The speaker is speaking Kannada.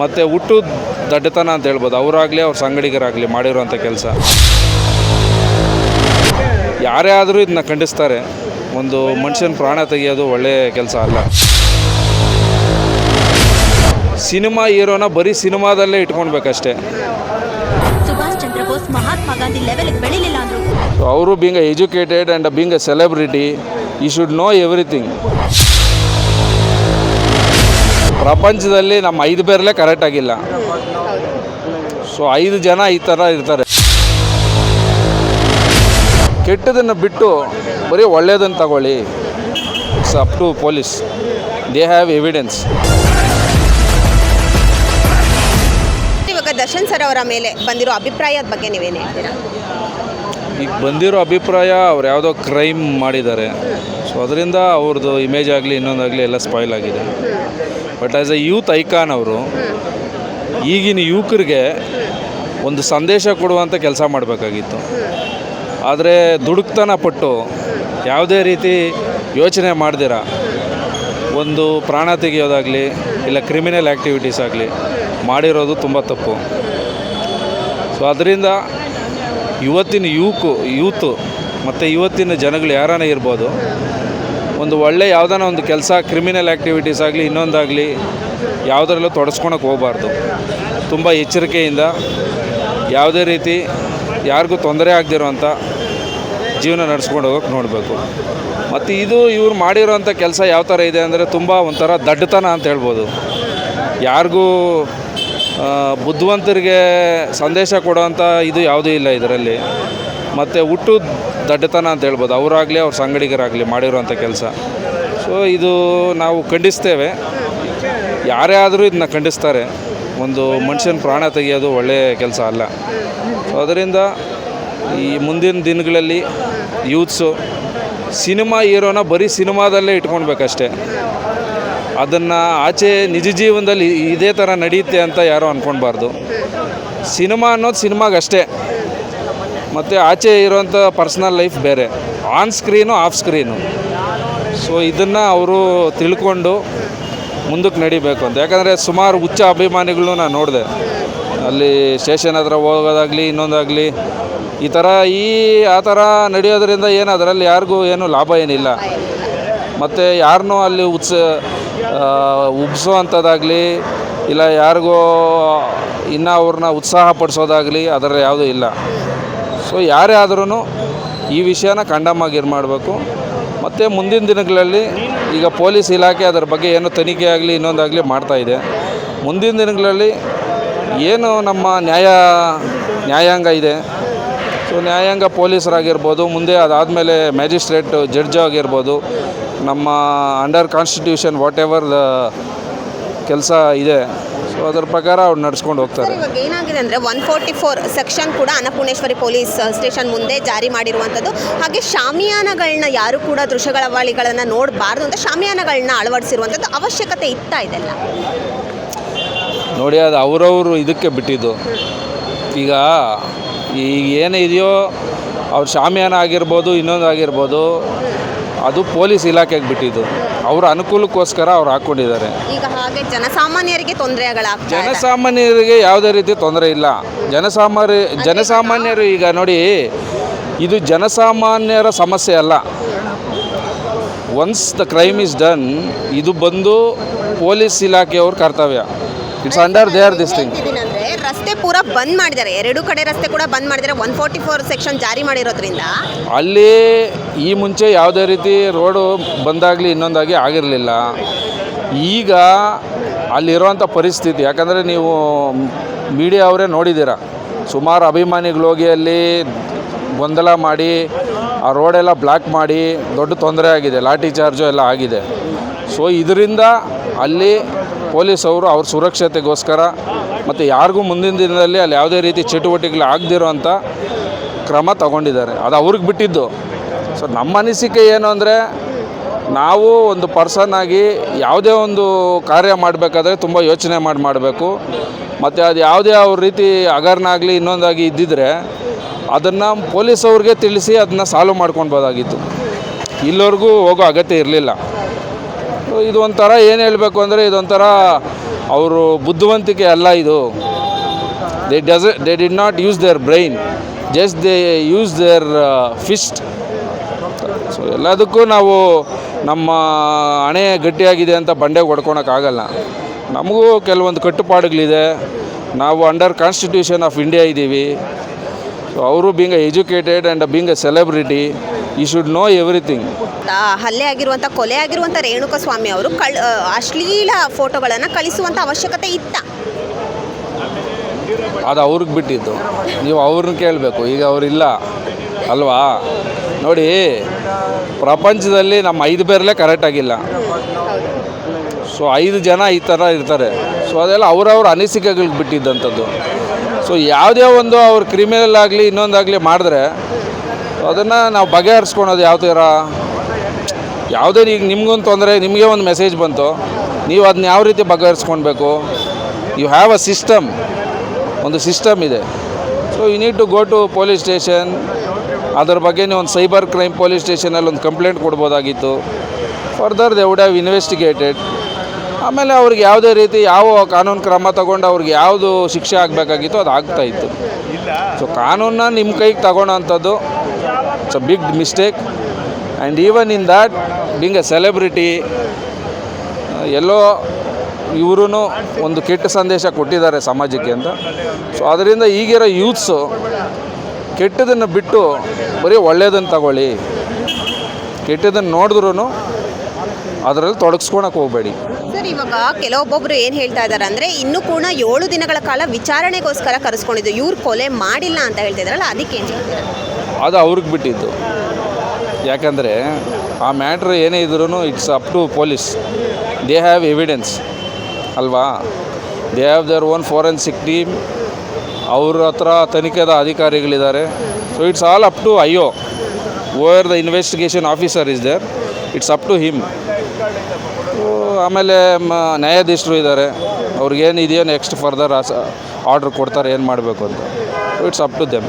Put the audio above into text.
ಮತ್ತು ಹುಟ್ಟು ದಡ್ಡತನ ಅಂತ ಹೇಳ್ಬೋದು. ಅವರಾಗಲಿ ಅವ್ರ ಸಂಗಡಿಗರಾಗಲಿ ಮಾಡಿರೋಂಥ ಕೆಲಸ. ಯಾರೇ ಆದರೂ ಇದನ್ನ ಖಂಡಿಸ್ತಾರೆ. ಒಂದು ಮನುಷ್ಯನ ಪ್ರಾಣ ತೆಗೆಯೋದು ಒಳ್ಳೆಯ ಕೆಲಸ ಅಲ್ಲ. ಸಿನಿಮಾ ಹೀರೋನ ಬರೀ ಸಿನಿಮಾದಲ್ಲೇ ಇಟ್ಕೊಳ್ಬೇಕಷ್ಟೇ. ಸುಭಾಷ್ ಚಂದ್ರ ಬೋಸ್ ಮಹಾತ್ಮ ಗಾಂಧಿ ಲೆವೆಲ್ಗೆ ಬೆಳಿಲಿಲ್ಲ ಅಂದರು. ಅವರು being educated and being a celebrity, ಈ ಶುಡ್ ನೋ ಎವ್ರಿಥಿಂಗ್. ಪ್ರಪಂಚದಲ್ಲಿ ನಮ್ಮ 5 ಬೇರ್ಲೇ ಕರೆಕ್ಟ್ ಆಗಿಲ್ಲ. ಸೊ 5 ಜನ ಈ ಥರ ಇರ್ತಾರೆ. ಕೆಟ್ಟದನ್ನು ಬಿಟ್ಟು ಬರೀ ಒಳ್ಳೆಯದನ್ನು ತಗೊಳ್ಳಿ. It's up to police, they have evidence. ಇವಾಗ ದರ್ಶನ್ ಸರ್ ಅವರ ಮೇಲೆ ಬಂದಿರೋ ಅಭಿಪ್ರಾಯದ ಬಗ್ಗೆ ನೀವೇನು ಹೇಳ್ತೀರಾ? ಈಗ ಬಂದಿರೋ ಅಭಿಪ್ರಾಯ, ಅವ್ರು ಯಾವುದೋ ಕ್ರೈಮ್ ಮಾಡಿದ್ದಾರೆ. ಸೊ ಅದರಿಂದ ಅವ್ರದ್ದು ಇಮೇಜ್ ಆಗಲಿ ಇನ್ನೊಂದಾಗಲಿ ಎಲ್ಲ ಸ್ಪಾಯ್ಲ್ ಆಗಿದೆ. But as A youth icon ಅವರು ಈಗಿನ ಯುವಕರಿಗೆ ಒಂದು ಸಂದೇಶ ಕೊಡುವಂಥ ಕೆಲಸ ಮಾಡಬೇಕಾಗಿತ್ತು. ಆದರೆ ದುಡುಕ್ತನ ಪಟ್ಟು ಯಾವುದೇ ರೀತಿ ಯೋಚನೆ ಮಾಡ್ದಿರ ಒಂದು ಪ್ರಾಣ ತೆಗೆಯೋದಾಗಲಿ ಇಲ್ಲ ಕ್ರಿಮಿನಲ್ ಆ್ಯಕ್ಟಿವಿಟೀಸ್ ಆಗಲಿ ಮಾಡಿರೋದು ತುಂಬ ತಪ್ಪು. ಸೊ ಅದರಿಂದ ಇವತ್ತಿನ ಯೂತು ಮತ್ತು ಇವತ್ತಿನ ಜನಗಳು ಯಾರನ್ನ ಇರ್ಬೋದು, ಒಂದು ಒಳ್ಳೆ ಯಾವುದಾನ ಒಂದು ಕೆಲಸ, ಕ್ರಿಮಿನಲ್ ಆ್ಯಕ್ಟಿವಿಟೀಸ್ ಆಗಲಿ ಇನ್ನೊಂದಾಗಲಿ ಯಾವುದರಲ್ಲೂ ತೊಡಸ್ಕೊಳಕ್ಕೆ ಹೋಗಬಾರ್ದು. ತುಂಬ ಎಚ್ಚರಿಕೆಯಿಂದ ಯಾವುದೇ ರೀತಿ ಯಾರಿಗೂ ತೊಂದರೆ ಆಗದಿರೋಂಥ ಜೀವನ ನಡೆಸ್ಕೊಂಡು ಹೋಗೋಕ್ಕೆ ನೋಡಬೇಕು. ಮತ್ತು ಇವ್ರು ಮಾಡಿರೋಂಥ ಕೆಲಸ ಯಾವ ಥರ ಇದೆ ಅಂದರೆ ತುಂಬ ಒಂಥರ ದಡ್ಡತನ ಅಂತ ಹೇಳ್ಬೋದು. ಯಾರಿಗೂ ಬುದ್ಧಿವಂತರಿಗೆ ಸಂದೇಶ ಕೊಡೋವಂಥ ಇದು ಯಾವುದೂ ಇಲ್ಲ ಇದರಲ್ಲಿ. ಮತ್ತು ಹುಟ್ಟು ದಡ್ಡತನ ಅಂತ ಹೇಳ್ಬೋದು. ಅವರಾಗಲಿ ಅವ್ರ ಸಂಗಡಿಗರಾಗಲಿ ಮಾಡಿರೋಂಥ ಕೆಲಸ. ಸೊ ಇದು ನಾವು ಖಂಡಿಸ್ತೇವೆ. ಯಾರೇ ಆದರೂ ಇದನ್ನ ಖಂಡಿಸ್ತಾರೆ. ಒಂದು ಮನುಷ್ಯನ ಪ್ರಾಣ ತೆಗೆಯೋದು ಒಳ್ಳೆಯ ಕೆಲಸ ಅಲ್ಲ. ಸೊ ಅದರಿಂದ ಈ ಮುಂದಿನ ದಿನಗಳಲ್ಲಿ ಯೂತ್ಸು ಸಿನಿಮಾ ಹೀರೋನ ಬರೀ ಸಿನಿಮಾದಲ್ಲೇ ಇಟ್ಕೊಳ್ಬೇಕಷ್ಟೇ. ಅದನ್ನು ಆಚೆ ನಿಜ ಜೀವನದಲ್ಲಿ ಇದೇ ಥರ ನಡೆಯುತ್ತೆ ಅಂತ ಯಾರೂ ಅಂದ್ಕೊಳ್ಬಾರ್ದು. ಸಿನಿಮಾ ಅನ್ನೋದು ಸಿನಿಮಾಗಷ್ಟೇ. ಮತ್ತು ಆಚೆ ಇರೋವಂಥ ಪರ್ಸ್ನಲ್ ಲೈಫ್ ಬೇರೆ, on screen of screen. So ಇದನ್ನು ಅವರು ತಿಳ್ಕೊಂಡು ಮುಂದಕ್ಕೆ ನಡಿಬೇಕು ಅಂತ. ಯಾಕಂದರೆ ಸುಮಾರು ಹುಚ್ಚ ಅಭಿಮಾನಿಗಳನ್ನೂ ನಾನು ನೋಡಿದೆ. ಅಲ್ಲಿ ಸ್ಟೇಷನ್ ಹತ್ರ ಹೋಗೋದಾಗಲಿ ಇನ್ನೊಂದಾಗಲಿ ಈ ಥರ ಆ ಥರ ನಡೆಯೋದ್ರಿಂದ ಏನು ಅದರಲ್ಲಿ ಯಾರಿಗೂ ಏನು ಲಾಭ ಏನಿಲ್ಲ. ಮತ್ತು ಯಾರನ್ನೂ ಅಲ್ಲಿ ಉಬ್ಸೋ ಅಂಥದ್ದಾಗಲಿ ಇಲ್ಲ ಯಾರಿಗೋ ಇನ್ನೂ ಅವ್ರನ್ನ ಉತ್ಸಾಹ ಪಡಿಸೋದಾಗಲಿ ಅದರ ಯಾವುದೂ ಇಲ್ಲ. ಸೊ ಯಾರೇ ಆದ್ರೂ ಈ ವಿಷಯನ ಕಂಡಮ್ ಆಗಿ ಮಾಡಬೇಕು. ಮತ್ತು ಮುಂದಿನ ದಿನಗಳಲ್ಲಿ ಈಗ ಪೊಲೀಸ್ ಇಲಾಖೆ ಅದರ ಬಗ್ಗೆ ಏನು ತನಿಖೆ ಆಗಲಿ ಇನ್ನೊಂದಾಗಲಿ ಮಾಡ್ತಾಯಿದೆ. ಮುಂದಿನ ದಿನಗಳಲ್ಲಿ ಏನು ನಮ್ಮ ನ್ಯಾಯಾಂಗ ಇದೆ, ಸೊ ನ್ಯಾಯಾಂಗ ಪೊಲೀಸರಾಗಿರ್ಬೋದು, ಮುಂದೆ ಅದಾದಮೇಲೆ ಮ್ಯಾಜಿಸ್ಟ್ರೇಟ್ ಜಡ್ಜ್ ಆಗಿರ್ಬೋದು, ನಮ್ಮ ಅಂಡರ್ ಕಾನ್ಸ್ಟಿಟ್ಯೂಷನ್ ವಾಟ್ ಎವರ್ ಕೆಲಸ ಇದೆ, ಸೊ ಅದರ ಪ್ರಕಾರ ಅವ್ರು ನಡ್ಸ್ಕೊಂಡು ಹೋಗ್ತಾರೆ. ಇವಾಗ ಏನಾಗಿದೆ ಅಂದರೆ 144 ಸೆಕ್ಷನ್ ಕೂಡ ಅನ್ನಪೂರ್ಣೇಶ್ವರಿ ಪೊಲೀಸ್ ಸ್ಟೇಷನ್ ಮುಂದೆ ಜಾರಿ ಮಾಡಿರುವಂಥದ್ದು. ಹಾಗೆ ಶಾಮಿಯಾನಗಳನ್ನ ಯಾರು ಕೂಡ ದೃಶ್ಯಗಳನ್ನ ನೋಡಬಾರ್ದು ಅಂತ ಶಾಮಿಯಾನಗಳನ್ನ ಅಳವಡಿಸಿರುವಂಥದ್ದು ಅವಶ್ಯಕತೆ ಇತ್ತಾ ಇದೆಲ್ಲ ನೋಡಿ. ಅದು ಅವರವರು ಇದಕ್ಕೆ ಬಿಟ್ಟಿದ್ದು. ಈಗ ಏನೇ ಇದೆಯೋ ಅವ್ರ ಶಾಮಿಯಾನ ಆಗಿರ್ಬೋದು ಇನ್ನೊಂದಾಗಿರ್ಬೋದು, ಅದು ಪೊಲೀಸ್ ಇಲಾಖೆಗೆ ಬಿಟ್ಟಿದ್ದು. ಅವರ ಅನುಕೂಲಕ್ಕೋಸ್ಕರ ಅವ್ರು ಹಾಕ್ಕೊಂಡಿದ್ದಾರೆ. ಈಗ ಹಾಗೆ ಜನಸಾಮಾನ್ಯರಿಗೆ ತೊಂದರೆಗಳಾಗ್ತವೆ. ಜನಸಾಮಾನ್ಯರಿಗೆ ಯಾವುದೇ ರೀತಿ ತೊಂದರೆ ಇಲ್ಲ. ಜನಸಾಮಾನ್ಯರು ಈಗ ನೋಡಿ, ಇದು ಜನಸಾಮಾನ್ಯರ ಸಮಸ್ಯೆ ಅಲ್ಲ. Once the crime is done, ಇದು ಬಂದು ಪೊಲೀಸ್ ಇಲಾಖೆಯವ್ರ ಕರ್ತವ್ಯ. It's under there this thing. ರಸ್ತೆ ಪೂರ ಬಂದ್ ಮಾಡಿದ್ದಾರೆ, 2 ಕಡೆ ರಸ್ತೆ ಕೂಡ ಬಂದ್ ಮಾಡಿದ್ದಾರೆ 144 ಸೆಕ್ಷನ್ ಜಾರಿ ಮಾಡಿರೋದ್ರಿಂದ. ಅಲ್ಲಿ ಈ ಮುಂಚೆ ಯಾವುದೇ ರೀತಿ ರೋಡು ಬಂದಾಗಲಿ ಇನ್ನೊಂದಾಗಿ ಆಗಿರಲಿಲ್ಲ. ಈಗ ಅಲ್ಲಿರುವಂಥ ಪರಿಸ್ಥಿತಿ, ಯಾಕಂದರೆ ನೀವು ಮೀಡಿಯಾ ಅವರೇ ನೋಡಿದ್ದೀರ, ಸುಮಾರು ಅಭಿಮಾನಿಗಳು ಹೋಗಿ ಅಲ್ಲಿ ಗೊಂದಲ ಮಾಡಿ ಆ ರೋಡೆಲ್ಲ ಬ್ಲಾಕ್ ಮಾಡಿ ದೊಡ್ಡ ತೊಂದರೆ ಆಗಿದೆ, ಲಾಠಿ ಚಾರ್ಜು ಎಲ್ಲ ಆಗಿದೆ. ಸೊ ಇದರಿಂದ ಅಲ್ಲಿ ಪೊಲೀಸವರು ಅವ್ರ ಸುರಕ್ಷತೆಗೋಸ್ಕರ ಮತ್ತು ಯಾರಿಗೂ ಮುಂದಿನ ದಿನದಲ್ಲಿ ಅಲ್ಲಿ ಯಾವುದೇ ರೀತಿ ಚಟುವಟಿಕೆಗಳು ಆಗದಿರೋ ಅಂಥ ಕ್ರಮ ತಗೊಂಡಿದ್ದಾರೆ. ಅದು ಅವ್ರಿಗೆ ಬಿಟ್ಟಿದ್ದು. ಸೊ ನಮ್ಮ ಅನಿಸಿಕೆ ಏನು ಅಂದರೆ, ನಾವು ಒಂದು ಪರ್ಸನ್ ಆಗಿ ಯಾವುದೇ ಒಂದು ಕಾರ್ಯ ಮಾಡಬೇಕಾದ್ರೆ ತುಂಬ ಯೋಚನೆ ಮಾಡಬೇಕು. ಮತ್ತು ಅದು ಯಾವುದೇ ಅವ್ರ ರೀತಿ ಹಗರಣ ಆಗಲಿ ಇನ್ನೊಂದಾಗಿ ಇದ್ದಿದ್ದರೆ ಅದನ್ನು ಪೊಲೀಸವ್ರಿಗೆ ತಿಳಿಸಿ ಅದನ್ನು ಸಾಲ್ವ್ ಮಾಡ್ಕೊಳ್ಬೋದಾಗಿತ್ತು. ಇಲ್ಲಿವರೆಗೂ ಹೋಗೋ ಅಗತ್ಯ ಇರಲಿಲ್ಲ. ಇದು ಒಂಥರ ಏನು ಹೇಳಬೇಕು ಅಂದರೆ, ಇದೊಂಥರ ಅವರು ಬುದ್ಧಿವಂತಿಕೆ ಅಲ್ಲ ಇದು. They did not use there brain, just they use there Fist. So ಎಲ್ಲದಕ್ಕೂ ನಾವು ನಮ್ಮ ಹಣೆ ಗಟ್ಟಿಯಾಗಿದೆ ಅಂತ ಬಂಡೆಗೆ ಹೊಡ್ಕೊಳಕ್ಕಾಗಲ್ಲ. ನಮಗೂ ಕೆಲವೊಂದು ಕಟ್ಟುಪಾಡುಗಳಿದೆ. ನಾವು ಅಂಡರ್ ಕಾನ್ಸ್ಟಿಟ್ಯೂಷನ್ ಆಫ್ ಇಂಡಿಯಾ ಇದ್ದೀವಿ. ಸೊ ಅವರು being educated and being a celebrity, you should know everything. ಹಲ್ಲೆ ಆಗಿರುವಂಥ, ಕೊಲೆ ಆಗಿರುವಂಥ ರೇಣುಕಾಸ್ವಾಮಿ ಅವರು ಅಶ್ಲೀಲ ಫೋಟೋಗಳನ್ನು ಕಳಿಸುವಂಥ ಅವಶ್ಯಕತೆ ಇತ್ತ? ಅದು ಅವ್ರಿಗೆ ಬಿಟ್ಟಿದ್ದು, ನೀವು ಅವ್ರನ್ನ ಕೇಳಬೇಕು. ಈಗ ಅವರಿಲ್ಲ ಅಲ್ವಾ? ನೋಡಿ, ಪ್ರಪಂಚದಲ್ಲಿ ನಮ್ಮ 5 ಬೇರ್ಲೇ ಕರೆಕ್ಟಾಗಿಲ್ಲ. ಸೊ 5 ಜನ ಈ ಥರ ಇರ್ತಾರೆ. ಸೊ ಅದೆಲ್ಲ ಅವರವ್ರ ಅನಿಸಿಕೆಗಳಿಗೆ ಬಿಟ್ಟಿದ್ದಂಥದ್ದು. ಸೊ ಯಾವುದೇ ಒಂದು ಅವ್ರು ಕ್ರಿಮಿನಲ್ ಆಗಲಿ ಇನ್ನೊಂದಾಗಲಿ ಮಾಡಿದ್ರೆ ಅದನ್ನು ನಾವು ಬಗೆಹರಿಸ್ಕೊಳೋದು ಯಾವ ಥರ? ಯಾವುದೇ ಈಗ ನಿಮ್ಗೊಂದು ತೊಂದರೆ, ನಿಮಗೆ ಒಂದು ಮೆಸೇಜ್ ಬಂತು, ನೀವು ಅದನ್ನ ಯಾವ ರೀತಿ ಬಗೆಹರಿಸ್ಕೊಳ್ಬೇಕು? ಯು ಹ್ಯಾವ್ ಅ ಸಿಸ್ಟಮ್, ಒಂದು ಸಿಸ್ಟಮ್ ಇದೆ. So you need to go to police station. ಅದ್ರ ಬಗ್ಗೆ ನೀವು ಒಂದು ಸೈಬರ್ ಕ್ರೈಮ್ ಪೊಲೀಸ್ ಸ್ಟೇಷನಲ್ಲಿ ಒಂದು ಕಂಪ್ಲೇಂಟ್ ಕೊಡ್ಬೋದಾಗಿತ್ತು. Further they would have investigated. ಆಮೇಲೆ ಅವ್ರಿಗೆ ಯಾವುದೇ ರೀತಿ ಯಾವ ಕಾನೂನು ಕ್ರಮ ತಗೊಂಡು ಅವ್ರಿಗೆ ಯಾವುದು ಶಿಕ್ಷೆ ಆಗಬೇಕಾಗಿತ್ತು ಅದು ಆಗ್ತಾಯಿತ್ತು. ಸೊ ಕಾನೂನನ್ನ ನಿಮ್ಮ ಕೈಗೆ ತಗೊಳ್ಳೋಂಥದ್ದು it's a big mistake. And even in that being a celebrity, ಎಲ್ಲೋ ಇವರು ಒಂದು ಕೆಟ್ಟ ಸಂದೇಶ ಕೊಟ್ಟಿದ್ದಾರೆ ಸಮಾಜಕ್ಕೆ ಅಂತ. ಸೊ ಅದರಿಂದ ಈಗಿರೋ ಯೂತ್ಸು ಕೆಟ್ಟದನ್ನು ಬಿಟ್ಟು ಬರೀ ಒಳ್ಳೆಯದನ್ನು ತಗೊಳ್ಳಿ. ಕೆಟ್ಟದನ್ನು ನೋಡಿದ್ರೂ ಅದರಲ್ಲಿ ತೊಡಗಿಸ್ಕೊಳಕ್ಕೆ ಹೋಗಬೇಡಿ. ಸರ್, ಇವಾಗ ಕೆಲವೊಬ್ಬೊಬ್ಬರು ಏನು ಹೇಳ್ತಾ ಇದ್ದಾರೆ ಅಂದರೆ, ಇನ್ನೂ ಕೂಡ 7 ದಿನಗಳ ಕಾಲ ವಿಚಾರಣೆಗೋಸ್ಕರ ಕರೆಸ್ಕೊಂಡಿದ್ದು, ಇವ್ರು ಕೊಲೆ ಮಾಡಿಲ್ಲ ಅಂತ ಹೇಳ್ತಿದ್ದಾರಲ್ಲ, ಅದಕ್ಕೆ ಏನು ಹೇಳ್ತೀರಾ? ಅದು ಅವ್ರಿಗೆ ಬಿಟ್ಟಿದ್ದು. ಯಾಕಂದರೆ ಆ ಮ್ಯಾಟ್ರ್ ಏನೇ ಇದ್ರೂ it's up to police. They have evidence ಅಲ್ವಾ? They have their own forensic team. ಅವ್ರ ಹತ್ರ ತನಿಖೆದ ಅಧಿಕಾರಿಗಳಿದ್ದಾರೆ. So it's all up to IO. Over the investigation officer is there, it's up to him. ಆಮೇಲೆ ನ್ಯಾಯಾಧೀಶರು ಇದ್ದಾರೆ, ಅವ್ರಿಗೇನು ಇದೆಯೋ ನೆಕ್ಸ್ಟ್ ಫರ್ದರ್ ಆರ್ಡ್ರ್ ಕೊಡ್ತಾರೆ ಏನು ಮಾಡಬೇಕು ಅಂತ. It's up to them.